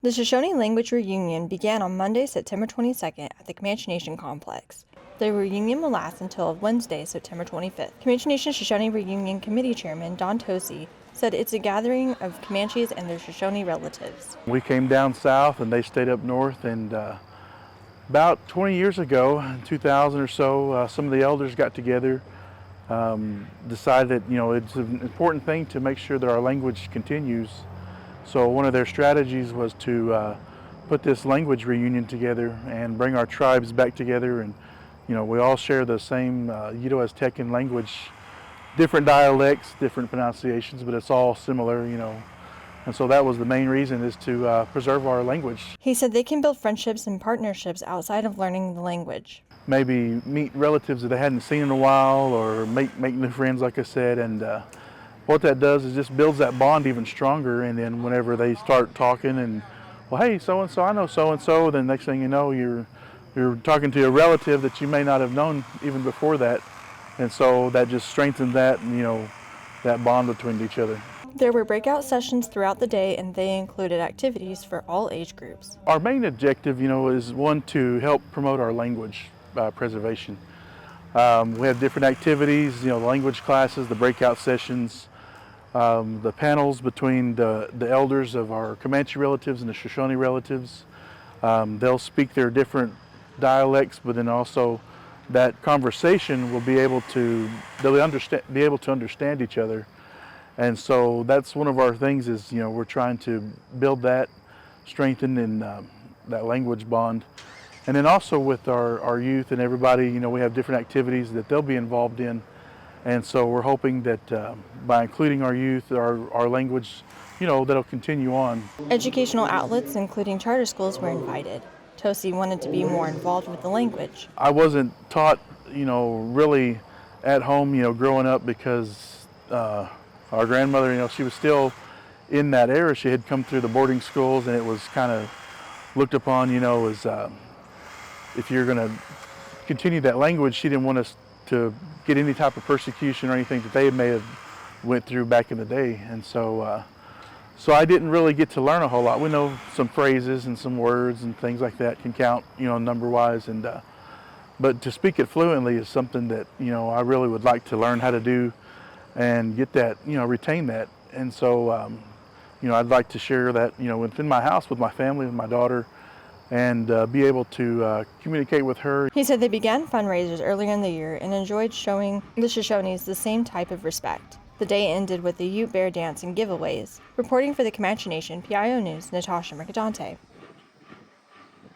The Shoshone Language Reunion began on Monday, September 22nd at the Comanche Nation Complex. The reunion will last until Wednesday, September 25th. Comanche Nation Shoshone Reunion Committee Chairman Don Tosi said it's a gathering of Comanches and their Shoshone relatives. We came down south and they stayed up north, and about 20 years ago, in 2000 or so, some of the elders got together, decided that it's an important thing to make sure that our language continues. So one of their strategies was to put this language reunion together and bring our tribes back together, and we all share the same Uto-Aztecan language, different dialects, different pronunciations, but it's all similar, and so that was the main reason, is to preserve our language. He said they can build friendships and partnerships outside of learning the language. Maybe meet relatives that they hadn't seen in a while, or make new friends, like I said, and what that does is just builds that bond even stronger. And then whenever they start talking and, well, hey, so-and-so, I know so-and-so, then next thing you know, you're talking to a relative that you may not have known even before that. And so that just strengthens that, that bond between each other. There were breakout sessions throughout the day, and they included activities for all age groups. Our main objective, is one, to help promote our language preservation. We have different activities, the language classes, the breakout sessions, the panels between the elders of our Comanche relatives and the Shoshone relatives. They'll speak their different dialects, but then also that conversation will be able to, be able to understand each other. And so that's one of our things, is we're trying to build that, strengthen in that language bond. And then also with our youth and everybody, we have different activities that they'll be involved in. And so we're hoping that by including our youth, our language, that'll continue on. Educational outlets, including charter schools, were invited. Tosi wanted to be more involved with the language. I wasn't taught, really at home, growing up, because our grandmother, she was still in that era. She had come through the boarding schools, and it was kind of looked upon, as if you're going to continue that language, she didn't want us to get any type of persecution or anything that they may have went through back in the day. And so so I didn't really get to learn a whole lot. We know some phrases and some words and things like that can count, number wise, and but to speak it fluently is something that I really would like to learn how to do and get that, retain that. And so I'd like to share that within my house with my family, with my daughter, and be able to communicate with her. He said they began fundraisers earlier in the year and enjoyed showing the Shoshones the same type of respect. The day ended with the Ute Bear Dance and giveaways. Reporting for the Comanche Nation, PIO News, Natasha Mercadante.